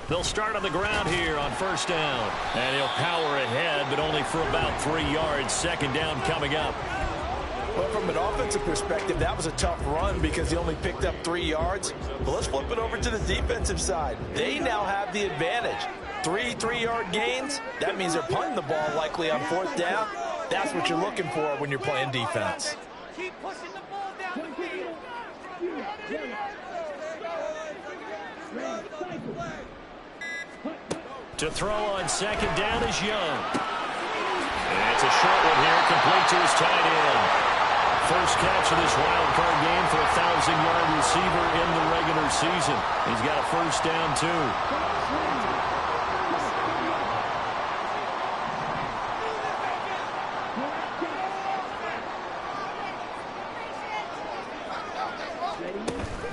They'll start on the ground here on first down. And he'll power ahead, but only for about 3 yards. Second down coming up. Well, from an offensive perspective, that was a tough run because he only picked up 3 yards. But let's flip it over to the defensive side. They now have the advantage. 3 3-yard gains. That means they're punting the ball likely on fourth down. That's what you're looking for when you're playing defense. Keep pushing the ball down the field. To throw on second down is Young. And it's a short one here, complete to his tight end. First catch of this wild card game for a 1,000-yard receiver in the regular season. He's got a first down, too.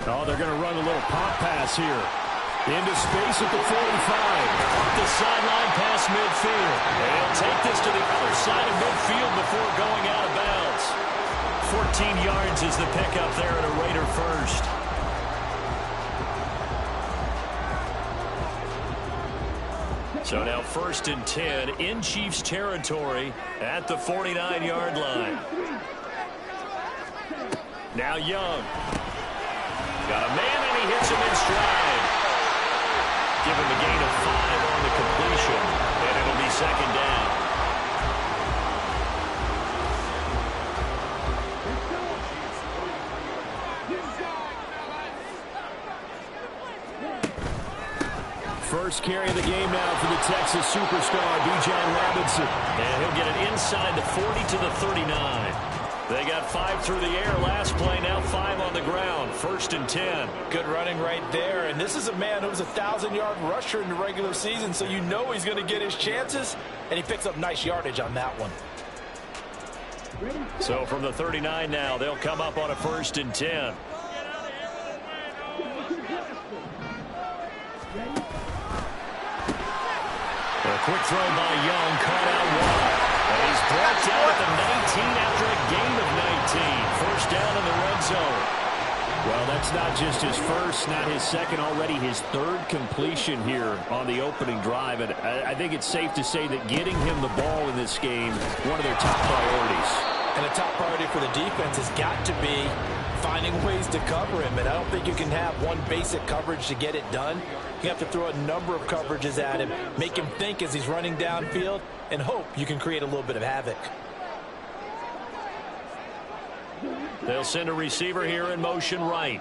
Oh, they're going to run a little pop pass here. Into space at the 45. Off the sideline past midfield. They'll take this to the other side of midfield before going out of bounds. 14 yards is the pickup there at a Raider first. So now 1st and 10 in Chiefs territory at the 49-yard line. Now Young. Got a man and he hits him in stride. Give him a gain of 5 on the completion, and it'll be second down. First carry of the game now for the Texas superstar, Bijan Robinson. And he'll get it inside the 40 to the 39. They got 5 through the air last play, now 5 on the ground. 1st and 10. Good running right there. And this is a man who was a 1,000-yard rusher in the regular season, so you know he's going to get his chances. And he picks up nice yardage on that one. So from the 39 now, they'll come up on a 1st and 10. A quick throw by Young, caught out wide. And he's brought down at the 19 after a gain of 19. First down in the red zone. Well, that's not just his first, not his second, already his 3rd completion here on the opening drive. And I think it's safe to say that getting him the ball in this game, one of their top priorities. And a top priority for the defense has got to be finding ways to cover him. And I don't think you can have one basic coverage to get it done. You have to throw a number of coverages at him, make him think as he's running downfield, and hope you can create a little bit of havoc. They'll send a receiver here in motion right.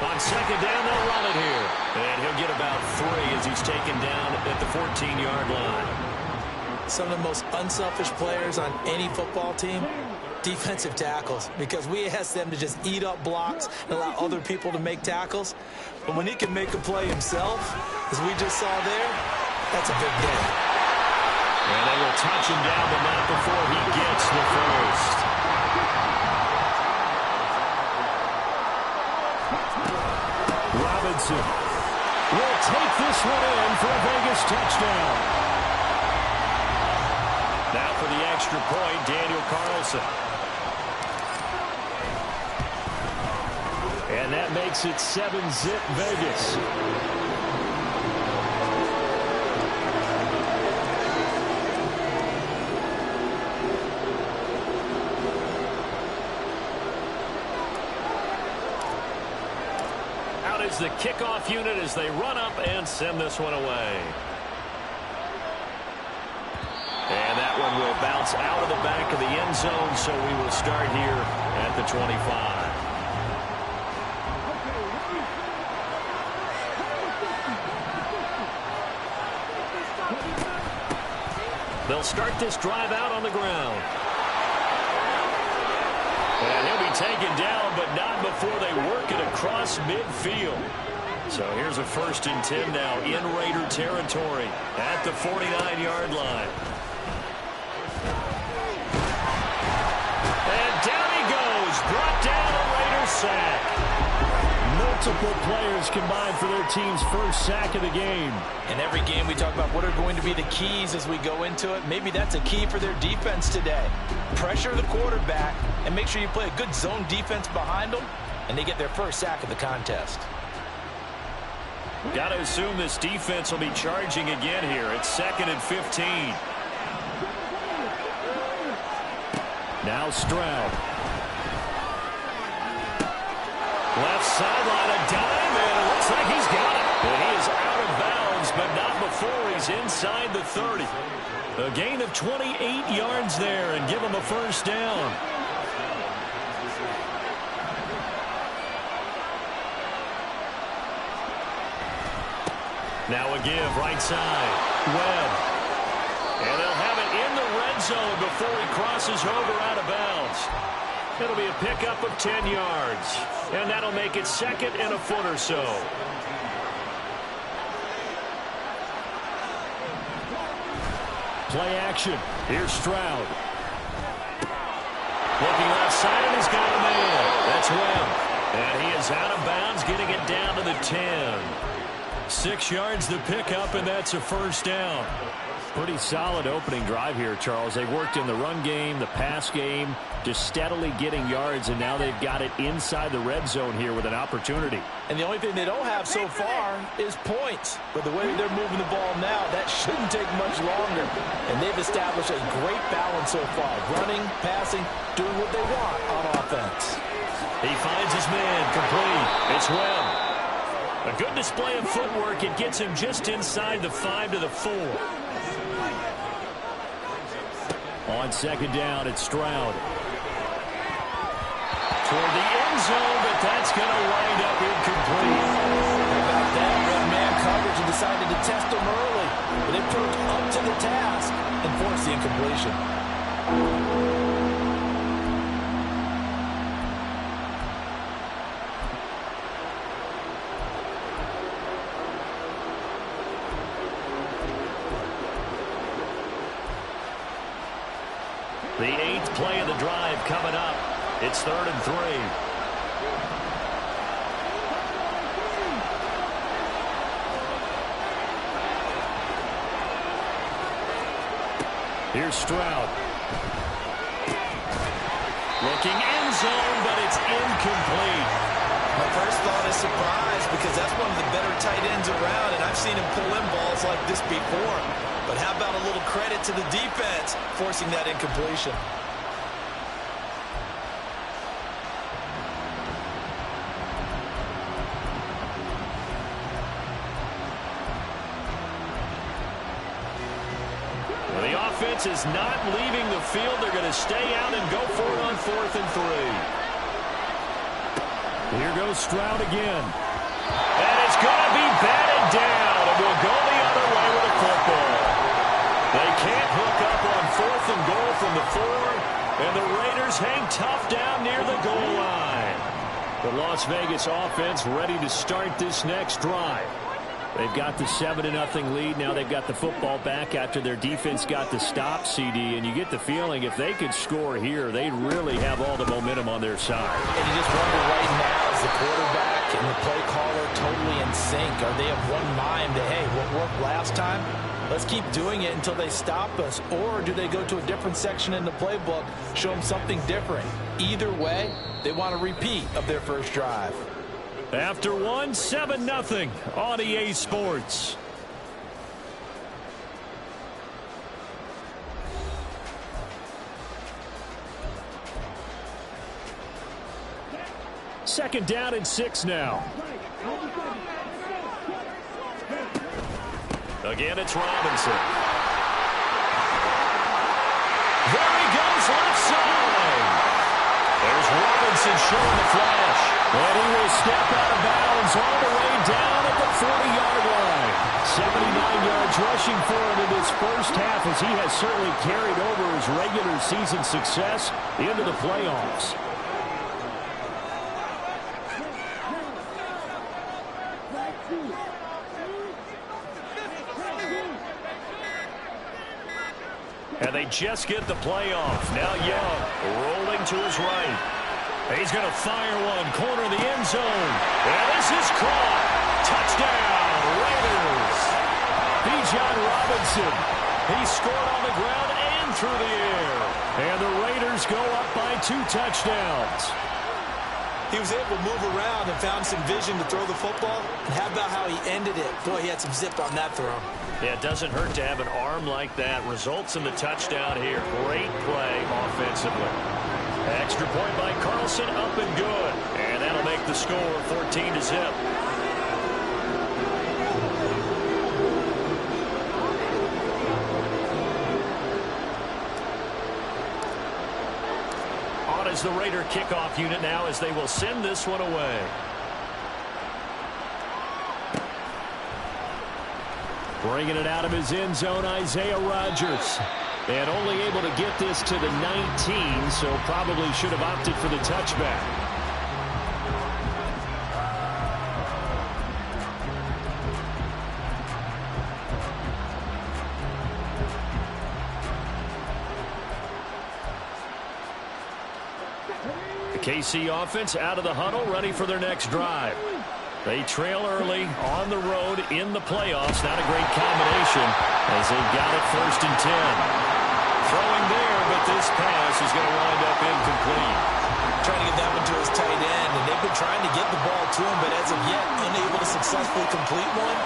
On second down, they'll run it here. And he'll get about 3 as he's taken down at the 14-yard line. Some of the most unselfish players on any football team, defensive tackles, because we ask them to just eat up blocks and allow other people to make tackles. But when he can make a play himself, as we just saw there, that's a big day. And they will touch him down, but not before he gets the first. Robinson will take this one in for a Vegas touchdown. Now for the extra point, Daniel Carlson. And that makes it 7-zip Vegas. Out is the kickoff unit as they run up and send this one away. And that one will bounce out of the back of the end zone, so we will start here at the 25. They'll start this drive out on the ground. And he'll be taken down, but not before they work it across midfield. So here's a 1st and 10 now in Raider territory at the 49-yard line. And down he goes, brought down a Raider sack. No Multiple players combined for their team's first sack of the game. In every game we talk about what are going to be the keys as we go into it. Maybe that's a key for their defense today. Pressure the quarterback and make sure you play a good zone defense behind them, and they get their first sack of the contest. Got to assume this defense will be charging again here. It's 2nd and 15. Now Stroud. Left sideline, a dime, and it looks like he's got it. And he is out of bounds, but not before he's inside the 30. A gain of 28 yards there and give him a first down. Now a give, right side. Webb. And they'll have it in the red zone before he crosses over out of bounds. It'll be a pickup of 10 yards. And that'll make it 2nd and a foot or so. Play action. Here's Stroud. Looking left side, and he's got a man. That's Webb. And he is out of bounds, getting it down to the 10. 6 yards the pickup, and that's a first down. Pretty solid opening drive here, Charles. They worked in the run game, the pass game, just steadily getting yards, and now they've got it inside the red zone here with an opportunity. And the only thing they don't have so far is points. But the way they're moving the ball now, that shouldn't take much longer. And they've established a great balance so far. Running, passing, doing what they want on offense. He finds his man, complete. It's Webb. A good display of footwork. It gets him just inside the 5 to the 4. On 2nd down, it's Stroud. Toward the end zone, but that's going to wind up incomplete. How about that? Red man coverage and decided to test him early. But they proved up to the task and forced the incompletion. The 8th play of the drive coming up. It's 3rd and 3. Here's Stroud. Looking end zone, but it's incomplete. My first thought is surprise because that's one of the better tight ends around, and I've seen him pull in balls like this before. But how about a little credit to the defense forcing that incompletion? Well, the offense is not leaving the field. They're going to stay out and go for it on 4th and 3. Here goes Stroud again. And it's going to be batted down, and we'll go the other way with a football. They can't hook up on 4th and goal from the 4, and the Raiders hang tough down near the goal line. The Las Vegas offense ready to start this next drive. They've got the 7-0 lead. Now they've got the football back after their defense got the stop, CD, and you get the feeling if they could score here, they really have all the momentum on their side. And you just wonder right now, is the quarterback and the play caller totally in sync? Are they of one mind that, hey, what worked last time? Let's keep doing it until they stop us. Or do they go to a different section in the playbook, show them something different? Either way, they want a repeat of their first drive. After 7-0 on EA Sports. Second down and 6 now. Again, it's Robinson. There he goes, left side. There's Robinson showing the flash. And he will step out of bounds all the way down at the 40-yard line. 79 yards rushing for him in this first half, as he has certainly carried over his regular season success into the playoffs. And they just get the playoff. Now Young rolling to his right. He's going to fire one, corner of the end zone. And this is caught. Touchdown, Raiders. Bijan Robinson. He scored on the ground and through the air. And the Raiders go up by 2 touchdowns. He was able to move around and found some vision to throw the football. And how about how he ended it? Boy, he had some zip on that throw. Yeah, it doesn't hurt to have an arm like that. Results in the touchdown here. Great play offensively. Extra point by Carlson, up and good. And that'll make the score 14-0. On is the Raider kickoff unit now as they will send this one away. Bringing it out of his end zone, Isaiah Rodgers. And only able to get this to the 19, so probably should have opted for the touchback. The KC offense out of the huddle, ready for their next drive. They trail early on the road in the playoffs. Not a great combination as they've got it 1st and 10. Throwing there, but this pass is going to wind up incomplete. Trying to get that one to his tight end, and they've been trying to get the ball to him, but as of yet, unable to successfully complete one.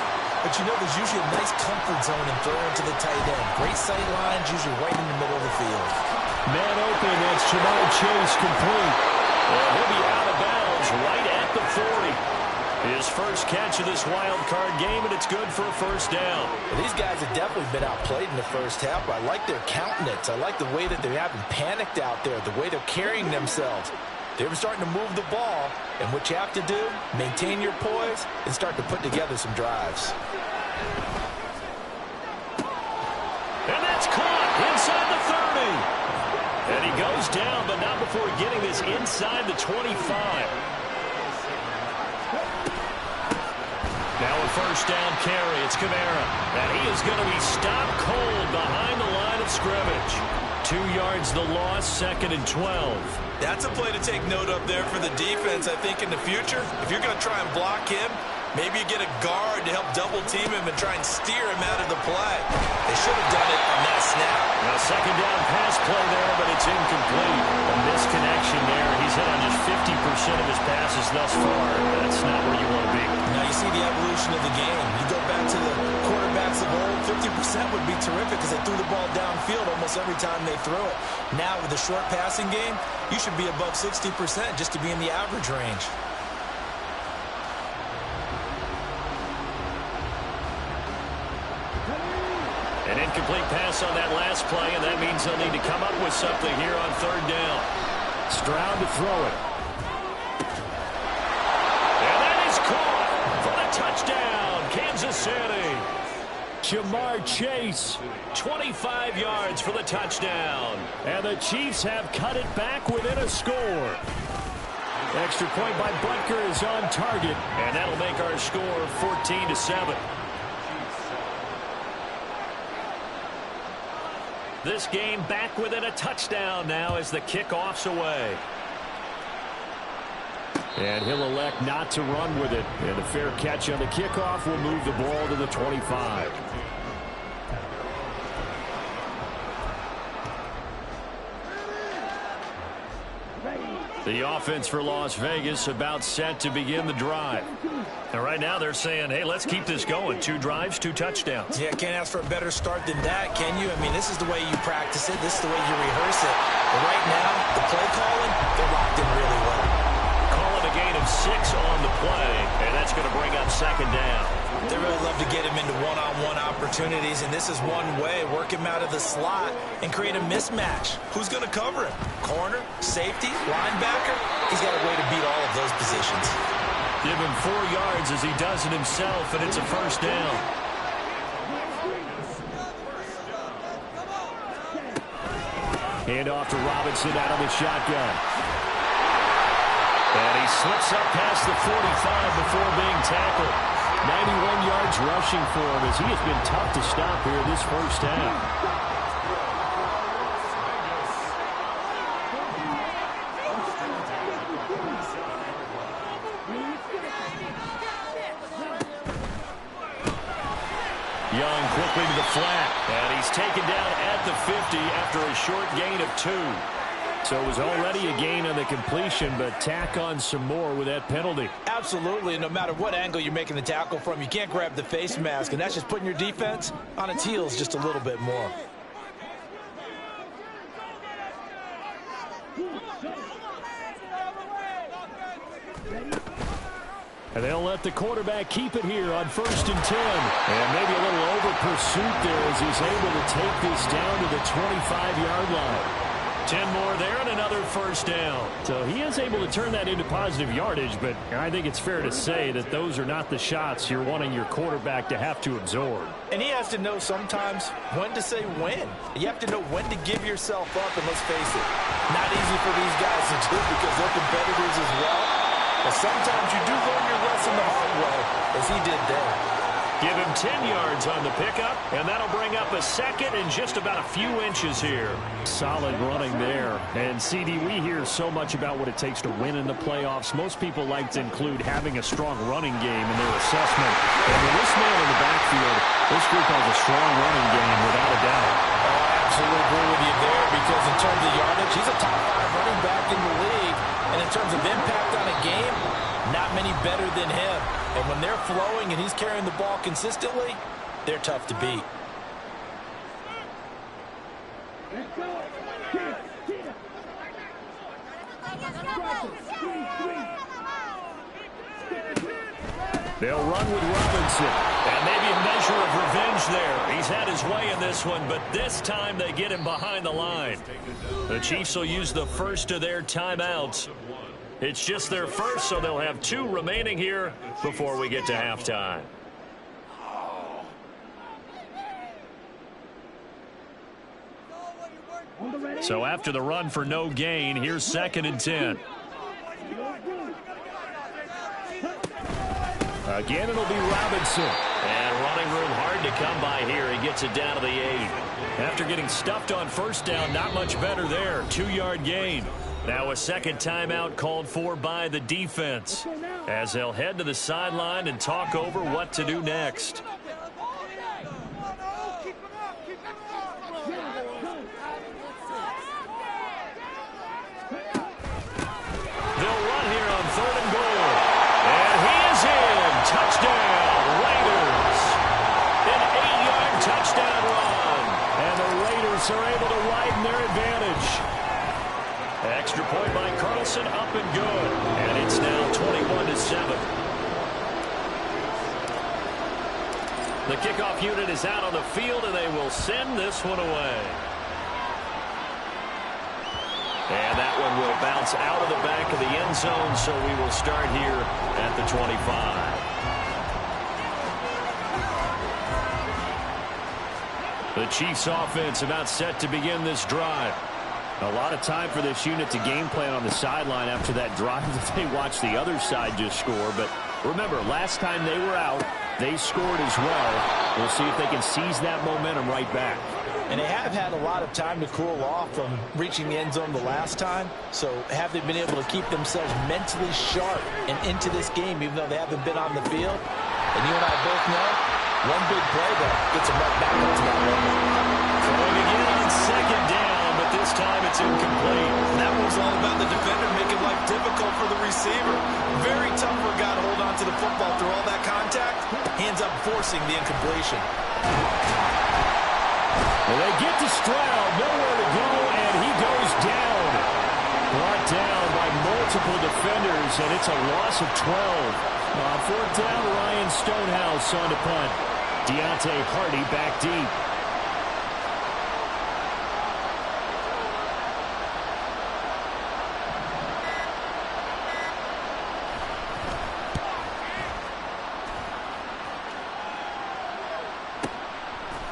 But you know, there's usually a nice comfort zone in throwing to the tight end. Great sight lines, usually right in the middle of the field. Man open, that's Jamar Chase complete. Well, he'll be out of bounds right at the 40. His first catch of this wild card game, and it's good for a 1st down. Well, these guys have definitely been outplayed in the first half. I like their countenance. I like the way that they haven't panicked out there, the way they're carrying themselves. They're starting to move the ball, and what you have to do, maintain your poise and start to put together some drives. And that's caught inside the 30. And he goes down, but not before getting this inside the 25. Now a 1st down carry. It's Kamara. And he is going to be stopped cold behind the line of scrimmage. 2 yards the loss, 2nd and 12. That's a play to take note of there for the defense, I think, in the future. If you're going to try and block him, maybe you get a guard to help double-team him and try and steer him out of the play. They should have done it on that snap. A 2nd down pass play there, but it's incomplete. A misconnection there. He's hit on just 50% of his passes thus far. That's not where you want to be. Now you see the evolution of the game. You go back to the quarterbacks of old, 50% would be terrific because they threw the ball downfield almost every time they threw it. Now with the short passing game, you should be above 60% just to be in the average range. An incomplete pass on that last play, and that means they'll need to come up with something here on 3rd down. Stroud to throw it. And that is caught for the touchdown, Kansas City. Jamar Chase, 25 yards for the touchdown. And the Chiefs have cut it back within a score. Extra point by Butker is on target, and that'll make our score 14-7. This game back within a touchdown now as the kickoff's away. And he'll elect not to run with it. And a fair catch on the kickoff will move the ball to the 25. The offense for Las Vegas about set to begin the drive. And right now they're saying, hey, let's keep this going. 2 drives, 2 touchdowns. Yeah, can't ask for a better start than that, can you? I mean, this is the way you practice it. This is the way you rehearse it. But right now, the play calling, they're locked in really well. Calling a gain of 6 on the play, and that's going to bring up 2nd down. They really love to get him into one-on-one opportunities, and this is one way. Work him out of the slot and create a mismatch. Who's going to cover him? Corner, safety, linebacker? He's got a way to beat all of those positions. Give him 4 yards as he does it himself, and it's a 1st down. Hand off to Robinson out of the shotgun. And he slips up past the 45 before being tackled. 91 yards rushing for him as he has been tough to stop here this 1st half. Young quickly to the flat. And he's taken down at the 50 after a short gain of 2. So it was already a gain on the completion, but tack on some more with that penalty. Absolutely. No matter what angle you're making the tackle from, you can't grab the face mask, and that's just putting your defense on its heels just a little bit more. And they'll let the quarterback keep it here on 1st and 10. And maybe a little over pursuit there as he's able to take this down to the 25-yard line. 10 more there and another 1st down. So he is able to turn that into positive yardage, but I think it's fair to say that those are not the shots you're wanting your quarterback to have to absorb. And he has to know sometimes when to say when. You have to know when to give yourself up, and let's face it, not easy for these guys to do because they're competitors as well. But sometimes you do learn your lesson the hard way, as he did there. Give him 10 yards on the pickup, and that'll bring up a second and just about a few inches here. Solid running there. And, CD, we hear so much about what it takes to win in the playoffs. Most people like to include having a strong running game in their assessment. And with this man in the backfield, this group has a strong running game without a doubt. Oh, I absolutely agree with you there because in terms of yardage, he's a top 5 running back in the league. And in terms of impact on a game, not many better than him. And when they're flowing and he's carrying the ball consistently, they're tough to beat. They'll run with Robinson. And maybe a measure of revenge there. He's had his way in this one, but this time they get him behind the line. The Chiefs will use the first of their timeouts. It's just their first, so they'll have 2 remaining here before we get to halftime. So after the run for no gain, here's 2nd and 10. Again, it'll be Robinson. And running room hard to come by here. He gets it down to the 8. After getting stuffed on 1st down, not much better there. 2-yard gain. Now a second timeout called for by the defense as they'll head to the sideline and talk over what to do next. They'll run here on 3rd and goal. And he is in. Touchdown, Raiders. An 8-yard touchdown run. And the Raiders are able to widen their advantage. Extra point by Carlson, up and good. And it's now 21-7. The kickoff unit is out on the field, and they will send this one away. And that one will bounce out of the back of the end zone, so we will start here at the 25. The Chiefs offense about set to begin this drive. A lot of time for this unit to game plan on the sideline after that drive that they watched the other side just score. But remember, last time they were out, they scored as well. We'll see if they can seize that momentum right back. And they have had a lot of time to cool off from reaching the end zone the last time. So have they been able to keep themselves mentally sharp and into this game, even though they haven't been on the field? And you and I both know, one big play that gets them right back up to that level. Throwing again on 2nd down, but this time it's incomplete. That was all about the defender making life difficult for the receiver. Very tough for a guy to hold on to the football through all that contact. Ends up forcing the incompletion. Well, they get to Stroud, nowhere to go, and he goes down. Brought down by multiple defenders, and it's a loss of 12. On 4th down, Ryan Stonehouse on to punt. Deontay Hardy back deep.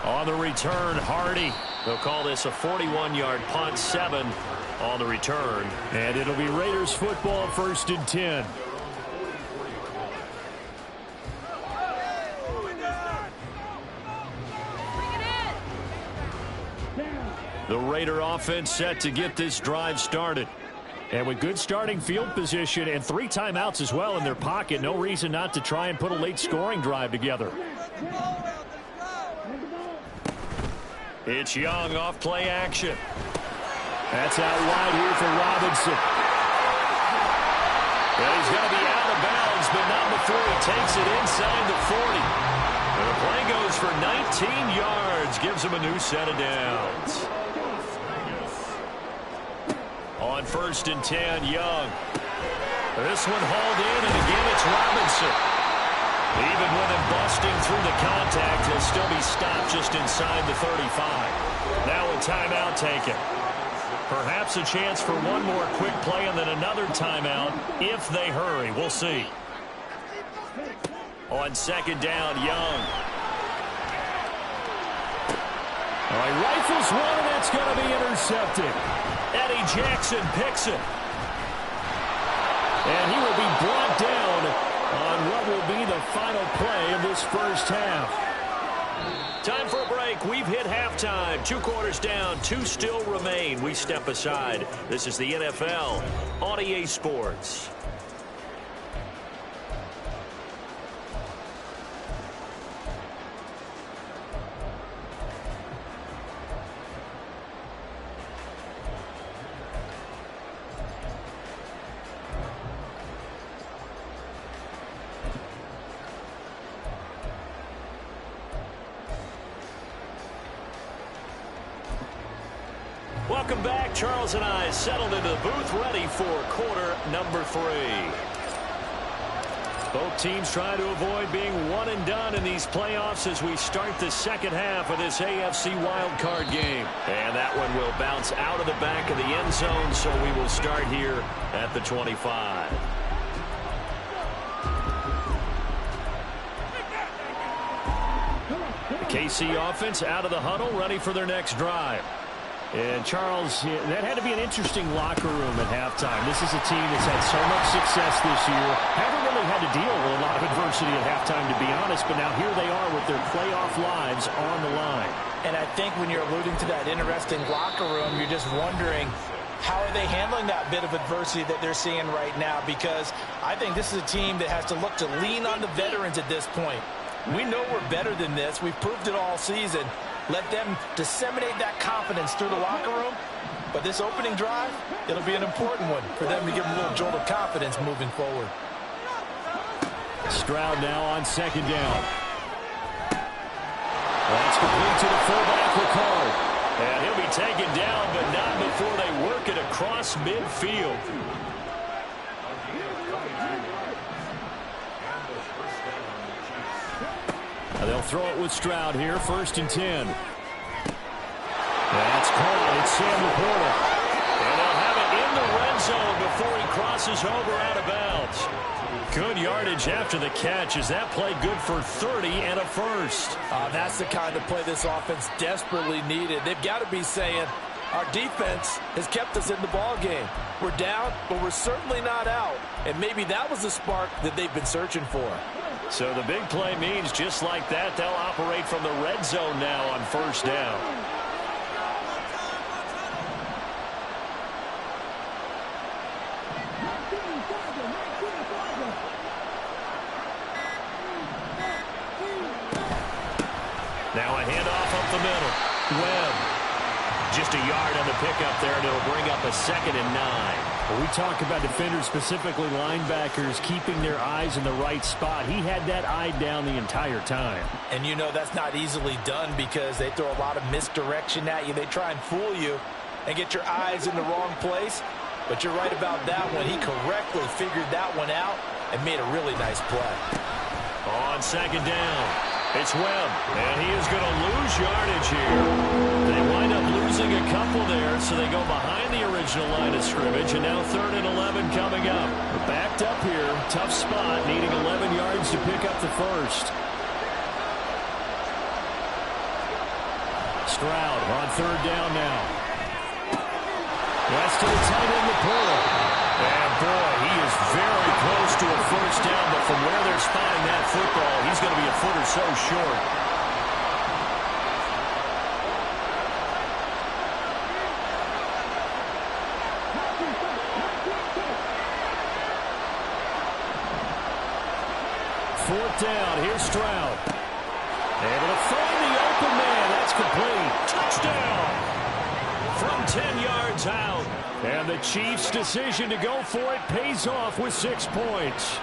On the return, Hardy. They'll call this a 41-yard punt, 7 on the return. And it'll be Raiders football, 1st and 10. The Raider offense set to get this drive started. And with good starting field position and 3 timeouts as well in their pocket, no reason not to try and put a late scoring drive together. It's Young off play action. That's out wide here for Robinson. Well, he's going to be out of bounds, but not before he takes it inside the 40. And the play goes for 19 yards, gives him a new set of downs. On 1st and 10, Young. This one hauled in, and again it's Robinson. Even with him busting through the contact, he'll still be stopped just inside the 35. Now a timeout taken. Perhaps a chance for one more quick play and then another timeout if they hurry. We'll see. On 2nd down, Young. All right, rifles one, and that's going to be intercepted. Eddie Jackson picks it. And he will be brought down on what will be the final play of this first half. Time for a break. We've hit halftime. 2 quarters down. 2 still remain. We step aside. This is the NFL on EA Sports. Welcome back. Charles and I settled into the booth, ready for quarter number 3. Both teams try to avoid being one and done in these playoffs as we start the second half of this AFC Wildcard game. And that one will bounce out of the back of the end zone, so we will start here at the 25. The KC offense out of the huddle, ready for their next drive. And, Charles, that had to be an interesting locker room at halftime. This is a team that's had so much success this year. Haven't really had to deal with a lot of adversity at halftime, to be honest. But now here they are with their playoff lives on the line. And I think when you're alluding to that interesting locker room, you're just wondering, how are they handling that bit of adversity that they're seeing right now? Because I think this is a team that has to look to lean on the veterans at this point. We know we're better than this. We've proved it all season. Let them disseminate that confidence through the locker room. But this opening drive, it'll be an important one for them to give them a little jolt of confidence moving forward. Stroud now on 2nd down. That's complete to the fullback, Ricard. And he'll be taken down, but not before they work it across midfield. They'll throw it with Stroud here, 1st and 10. That's caught. It's Sam Laporta. And they'll have it in the red zone before he crosses over out of bounds. Good yardage after the catch. Is that play good for 30 and a first? That's the kind of play this offense desperately needed. They've got to be saying, our defense has kept us in the ball game. We're down, but we're certainly not out. And maybe that was the spark that they've been searching for. So the big play means just like that, they'll operate from the red zone now on 1st down. Now a handoff up the middle. Webb. Just a yard on the pickup there, and it'll bring up a 2nd and 9. Well, we talk about defenders, specifically linebackers, keeping their eyes in the right spot. He had that eye down the entire time. And you know that's not easily done because they throw a lot of misdirection at you. They try and fool you and get your eyes in the wrong place. But you're right about that one. He correctly figured that one out and made a really nice play. On 2nd down, it's Webb, and he is going to lose yardage here. They wind up losing a couple there, so they go behind the original line of scrimmage, and now 3rd and 11 coming up. We're backed up here, tough spot, needing 11 yards to pick up the first. Stroud on 3rd down now. That's to the tight end, Laporta. And boy, he is very close to a first down, but from where they're spotting that football, he's going to be a foot or so short. Fourth down, here's Stroud. Able to find the open man. that's complete. Touchdown from 10 yards out. And the Chiefs' decision to go for it pays off with 6 points.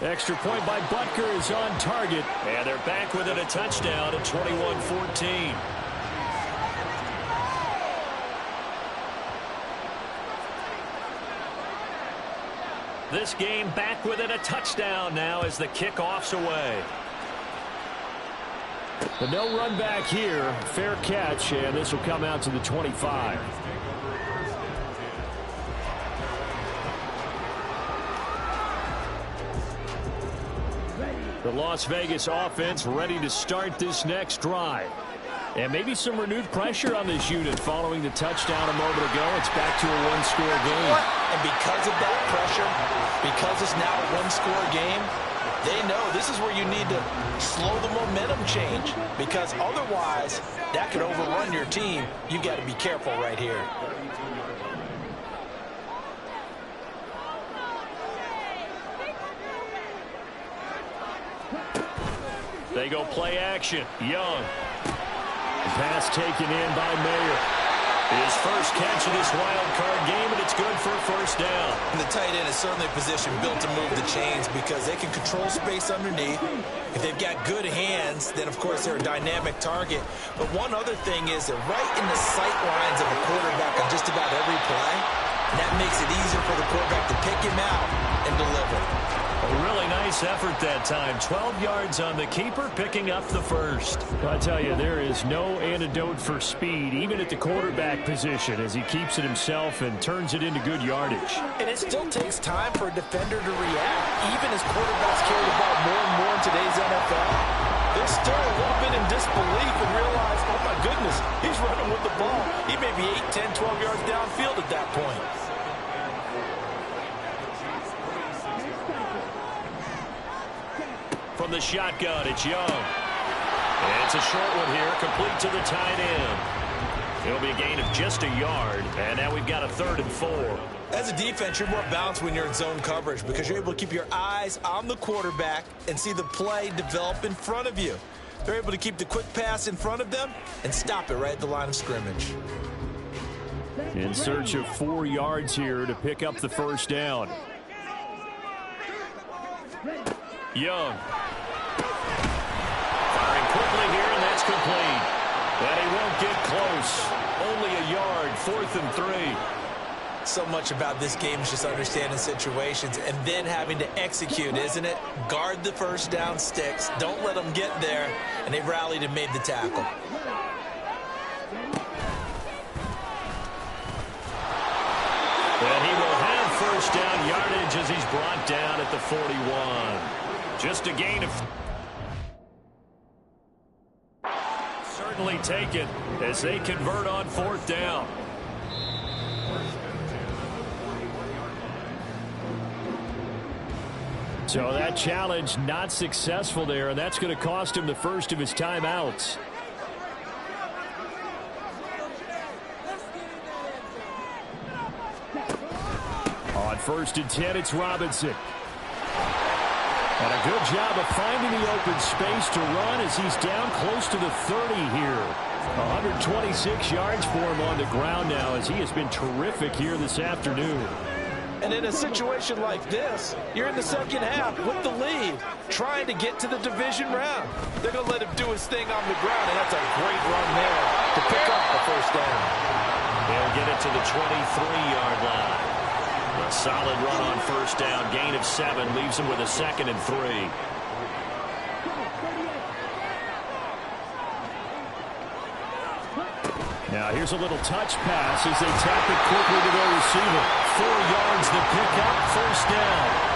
Extra point by Butker is on target. And they're back within a touchdown at 21-14. This game back within a touchdown now as the kickoff's away. But no run back here. Fair catch, and this will come out to the 25. The Las Vegas offense ready to start this next drive. And maybe some renewed pressure on this unit following the touchdown a moment ago. It's back to a one-score game. And because of that pressure, because it's now a one-score game, they know this is where you need to slow the momentum change, because otherwise that could overrun your team. You got to be careful right here. They go play action. Young. Pass taken in by Mayer. His first catch of this wild card game, and it's good for a first down. And the tight end is certainly a position built to move the chains because they can control space underneath. If they've got good hands, then of course they're a dynamic target. But one other thing is they're right in the sight lines of a quarterback on just about every play. And that makes it easier for the quarterback to pick him out and deliver. A really nice effort that time. 12 yards on the keeper, picking up the first. I tell you, there is no antidote for speed, even at the quarterback position, as he keeps it himself and turns it into good yardage. And it still takes time for a defender to react, even as quarterbacks carry the ball more and more in today's NFL. They're still a little bit in disbelief and realize, oh my goodness, he's running with the ball. He may be 8, 10, 12 yards downfield at that point. From the shotgun, it's Young. And it's a short one here, complete to the tight end. It'll be a gain of just a yard, and now we've got a 3rd and 4. As a defense, you're more balanced when you're in zone coverage because you're able to keep your eyes on the quarterback and see the play develop in front of you. They're able to keep the quick pass in front of them and stop it right at the line of scrimmage. In search of 4 yards here to pick up the first down. Young. Firing quickly here, and that's complete. But he won't get close. Only a yard, 4th and 3. So much about this game is just understanding situations and then having to execute, isn't it? Guard the first down sticks. Don't let them get there. And they rallied and made the tackle. And he will have first down yardage as he's brought down at the 41. Just a gain of... Certainly taken as they convert on 4th down. So that challenge not successful there, and that's going to cost him the first of his timeouts. On 1st and 10, it's Robinson. And a good job of finding the open space to run as he's down close to the 30 here. 126 yards for him on the ground now as he has been terrific here this afternoon. And in a situation like this, you're in the second half with the lead, trying to get to the division round. They're going to let him do his thing on the ground, and that's a great run there to pick up the first down. They'll get it to the 23-yard line. A solid run on first down. Gain of 7 leaves him with a 2nd and 3. Now here's a little touch pass as they tap it quickly to their receiver. 4 yards to pick up, first down.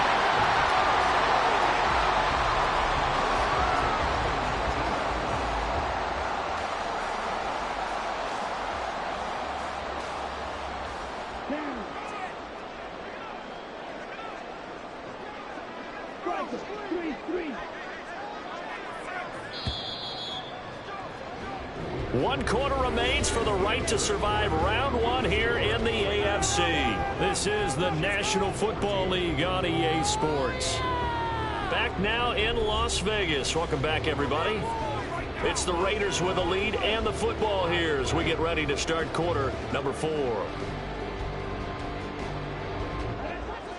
One quarter remains for the right to survive round 1 here in the AFC. This is the National Football League on EA Sports. Back now in Las Vegas. Welcome back, everybody. It's the Raiders with the lead and the football here as we get ready to start quarter number 4.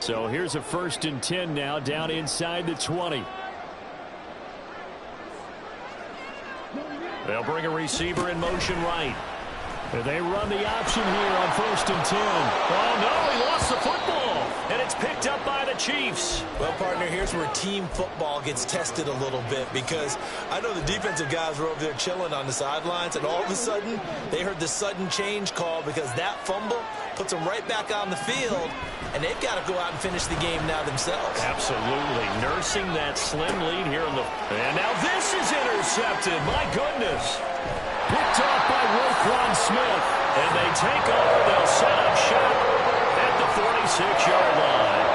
So here's a 1st and 10 now down inside the 20. They'll bring a receiver in motion right. They run the option here on 1st and 10. Oh, no, he lost the football. And it's picked up by the Chiefs. Well, partner, here's where team football gets tested a little bit, because I know the defensive guys were over there chilling on the sidelines, and all of a sudden they heard the sudden change call because that fumble puts them right back on the field, and they've got to go out and finish the game now themselves. Absolutely. Nursing that slim lead here in the... And now this is intercepted. My goodness. Picked off by Roquan Smith. And they take over. They'll set up shop at the 46-yard line.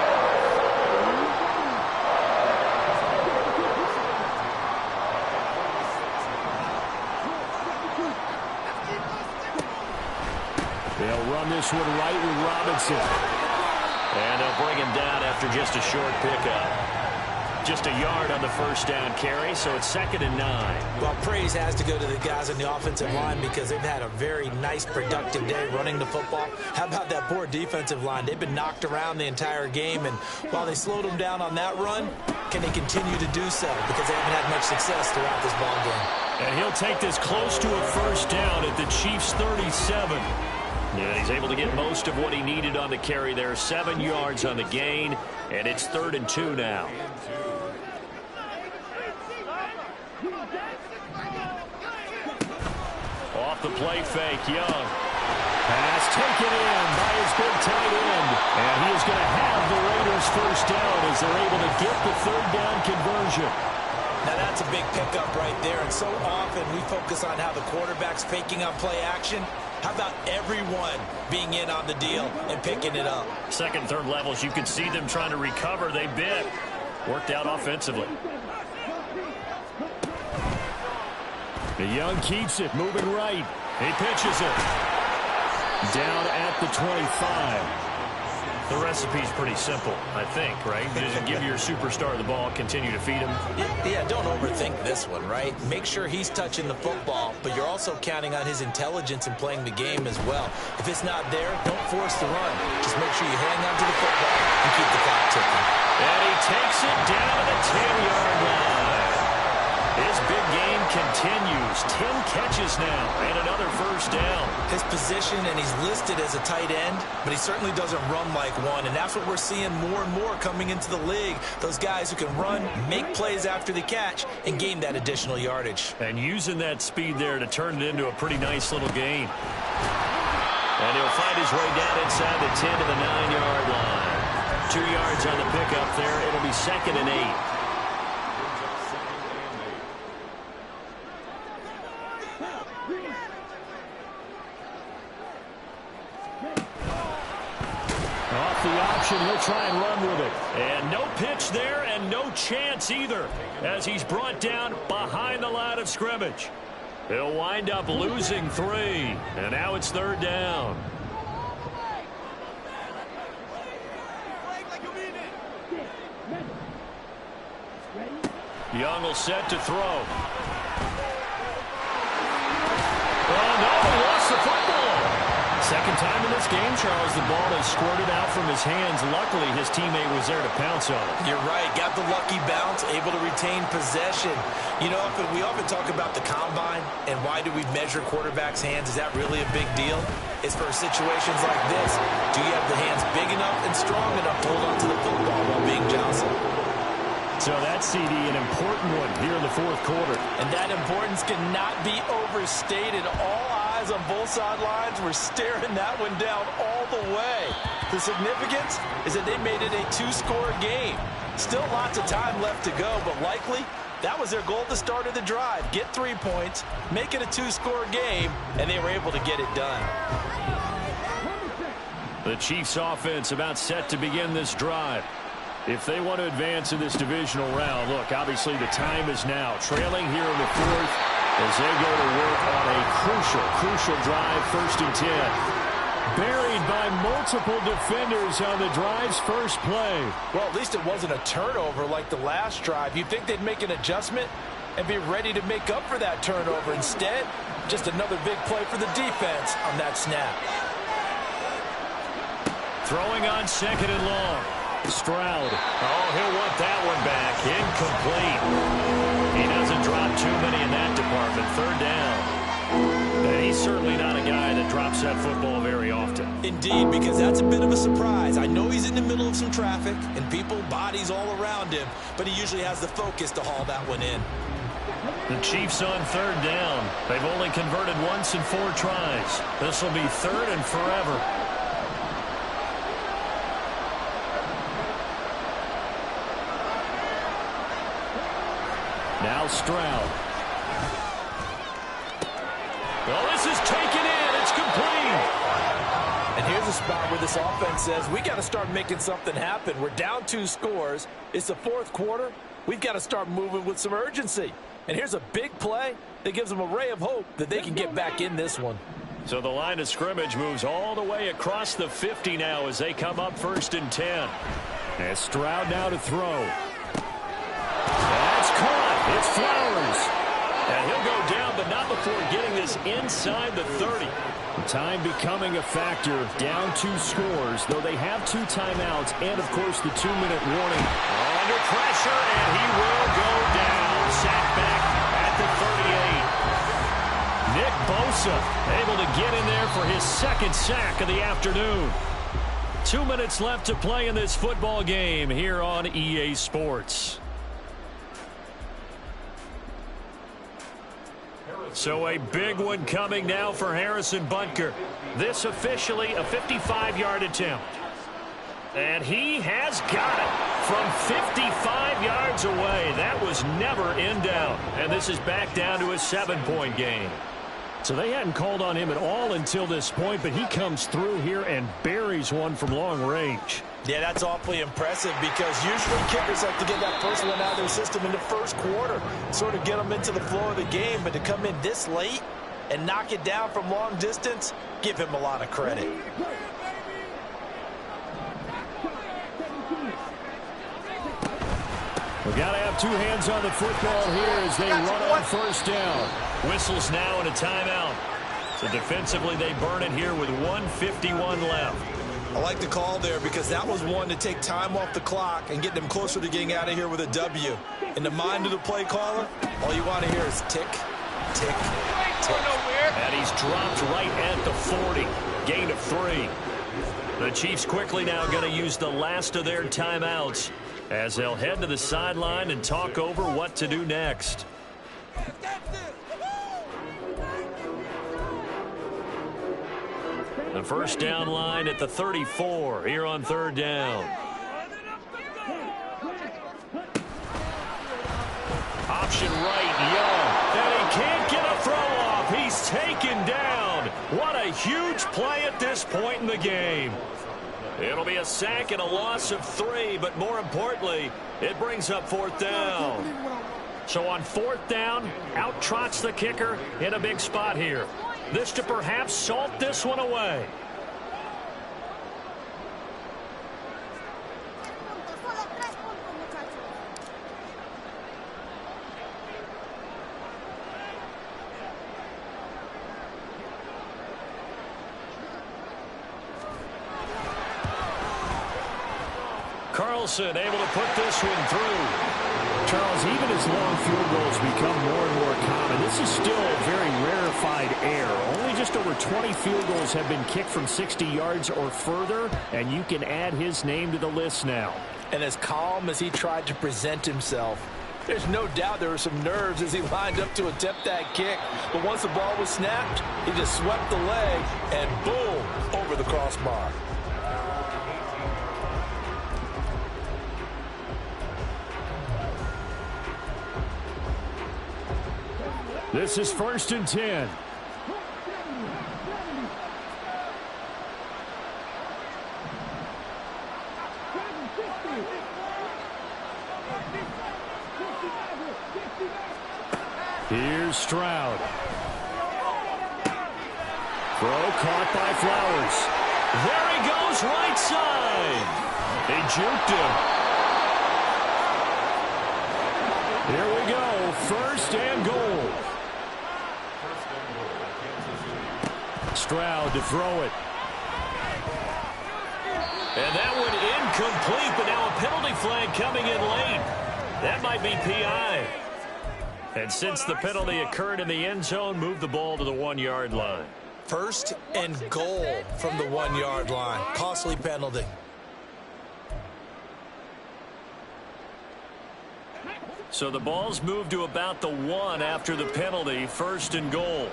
They'll run this one right with Robinson. And they'll bring him down after just a short pickup. Just a yard on the first down carry, so it's 2nd and 9. Well, praise has to go to the guys on the offensive line because they've had a very nice, productive day running the football. How about that poor defensive line? They've been knocked around the entire game, and while they slowed them down on that run, can they continue to do so? Because they haven't had much success throughout this ball game. And he'll take this close to a first down at the Chiefs' 37. Yeah, he's able to get most of what he needed on the carry there. 7 yards on the gain, and it's 3rd and 2 now. Off the play fake, Young. Pass taken in by his big tight end. And he is going to have the Raiders first down as they're able to get the 3rd down conversion. Now that's a big pickup right there, and so often we focus on how the quarterback's faking on play action. How about everyone being in on the deal and picking it up? 2nd, 3rd levels, you can see them trying to recover. They bit. Worked out offensively. The Young keeps it, moving right. He pitches it. Down at the 25. The recipe's pretty simple, I think, right? Just give your superstar the ball, continue to feed him. Yeah, don't overthink this one, right? Make sure he's touching the football, but you're also counting on his intelligence in playing the game as well. If it's not there, don't force the run. Just make sure you hang on to the football and keep the clock ticking. And he takes it down to the 10-yard line. His big game continues. 10 catches now and another first down. His position, and he's listed as a tight end, but he certainly doesn't run like one, and that's what we're seeing more and more coming into the league. Those guys who can run, make plays after the catch, and gain that additional yardage. And using that speed there to turn it into a pretty nice little gain. And he'll find his way down inside the 10 to the 9-yard line. 2 yards on the pickup there. It'll be 2nd and 8. Off the option, he'll try and run with it. And no pitch there and no chance either as he's brought down behind the line of scrimmage. He'll wind up losing 3. And now it's 3rd down. Young will set to throw. Oh, no, he lost the football. 2nd time in this game, Charles, the ball has squirted out from his hands. Luckily, his teammate was there to pounce on it. You're right. Got the lucky bounce, able to retain possession. You know, we often talk about the combine and why do we measure quarterbacks' hands. Is that really a big deal? It's for situations like this. Do you have the hands big enough and strong enough to hold on to the football while being jostled? So that's, CD, an important one here in the 4th quarter. And that importance cannot be overstated. All eyes on both sidelines were staring that one down all the way. The significance is that they made it a 2-score game. Still lots of time left to go, but likely that was their goal at the start of the drive. Get 3 points, make it a 2-score game, and they were able to get it done. The Chiefs offense about set to begin this drive. If they want to advance in this divisional round, look, obviously the time is now. Trailing here in the 4th as they go to work on a crucial drive, 1st and 10. Buried made by multiple defenders on the drive's first play. Well, at least it wasn't a turnover like the last drive. You'd think they'd make an adjustment and be ready to make up for that turnover. Instead, just another big play for the defense on that snap. Throwing on second and long. Stroud. Oh, he'll want that one back. Incomplete. He doesn't drop too many in that department. Third down. And he's certainly not a guy that drops that football very often. Indeed, because that's a bit of a surprise. I know he's in the middle of some traffic and people, bodies all around him, but he usually has the focus to haul that one in. The Chiefs on third down. They've only converted once in 4 tries. This will be third and forever. Now Stroud. Well, this is taken in. It's complete. And here's a spot where this offense says, we got to start making something happen. We're down 2 scores. It's the 4th quarter. We've got to start moving with some urgency. And here's a big play that gives them a ray of hope that they can get back in this one. So the line of scrimmage moves all the way across the 50 now as they come up 1st and 10. And Stroud now to throw. That's caught. It's Flowers. And he'll go down, but not before getting this inside the 30. Time becoming a factor. Down 2 scores, though they have 2 timeouts and, of course, the 2-minute warning. Under pressure, and he will go down. Sacked back at the 38. Nick Bosa able to get in there for his 2nd sack of the afternoon. 2 minutes left to play in this football game here on EA Sports. So a big one coming now for Harrison Butker. This officially a 55-yard attempt. And he has got it from 55 yards away. That was never in doubt. And this is back down to a 7-point game. So they hadn't called on him at all until this point, but he comes through here and buries one from long range. Yeah, that's awfully impressive because usually kickers have to get that first one out of their system in the 1st quarter, sort of get them into the flow of the game. But to come in this late and knock it down from long distance, give him a lot of credit. We've got to have 2 hands on the football here as they run on 1st down. Whistles now and a timeout. So defensively they burn it here with 1:51 left. I like the call there because that was one to take time off the clock and get them closer to getting out of here with a W. In the mind of the play caller, all you want to hear is tick, tick, tick. And he's dropped right at the 40. Gain of 3. The Chiefs quickly now going to use the last of their timeouts as they'll head to the sideline and talk over what to do next. The 1st down line at the 34 here on 3rd down. Option right, Young. And he can't get a throw off. He's taken down. What a huge play at this point in the game. It'll be a sack and a loss of 3, but more importantly, it brings up 4th down. So on 4th down, out trots the kicker in a big spot here. This to perhaps salt this one away. Carlson able to put this one through. Charles, even as long field goals become more and more common, this is still a very rarefied air. Only just over 20 field goals have been kicked from 60 yards or further, and you can add his name to the list now. And as calm as he tried to present himself, there's no doubt there were some nerves as he lined up to attempt that kick. But once the ball was snapped, he just swept the leg and boom, over the crossbar. This is 1st and 10. Here's Stroud. Throw caught by Flowers. There he goes, right side. They juked him. Here we go, first and goal. Stroud to throw it. And that one incomplete, but now a penalty flag coming in late. That might be PI. And since the penalty occurred in the end zone, move the ball to the 1-yard line. First and goal from the 1-yard line. Costly penalty. So the ball's moved to about the 1 after the penalty. First and goal.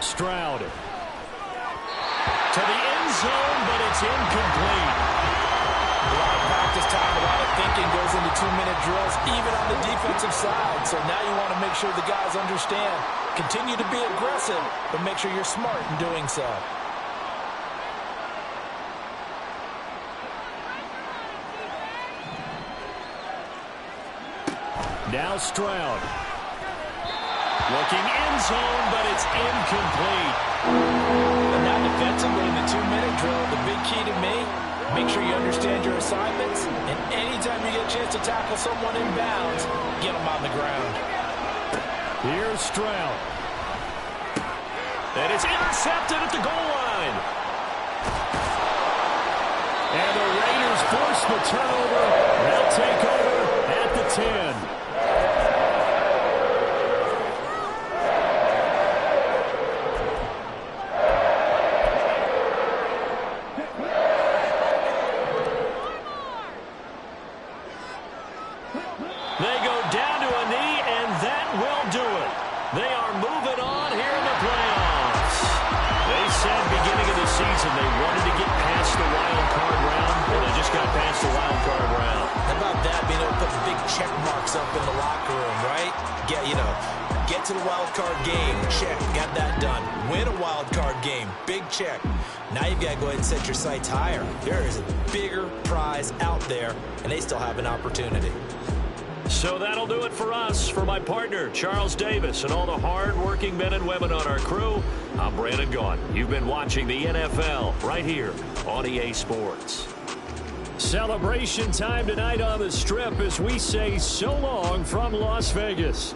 Stroud. To the end zone, but it's incomplete. A lot of practice time, a lot of thinking goes into 2-minute drills, even on the defensive side. So now you want to make sure the guys understand. Continue to be aggressive, but make sure you're smart in doing so. Now Stroud. Looking end zone, but it's incomplete. And now defensively in the 2-minute drill, the big key to me, make sure you understand your assignments, and anytime you get a chance to tackle someone in bounds, get them on the ground. Here's Stroud. And it's intercepted at the goal line. And the Raiders force the turnover. They'll take over at the 10. They go down to a knee, and that will do it. They are moving on here in the playoffs. They said beginning of the season they wanted to get past the wild card round, and they just got past the wild card round. How about that, being able to put big check marks up in the locker room, right? Get to the wild card game, check, got that done. Win a wild card game, big check. Now you've got to go ahead and set your sights higher. There is a bigger prize out there, and they still have an opportunity. So that'll do it for us. For my partner, Charles Davis, and all the hard-working men and women on our crew, I'm Brandon Gaughan. You've been watching the NFL right here on EA Sports. Celebration time tonight on the Strip as we say so long from Las Vegas.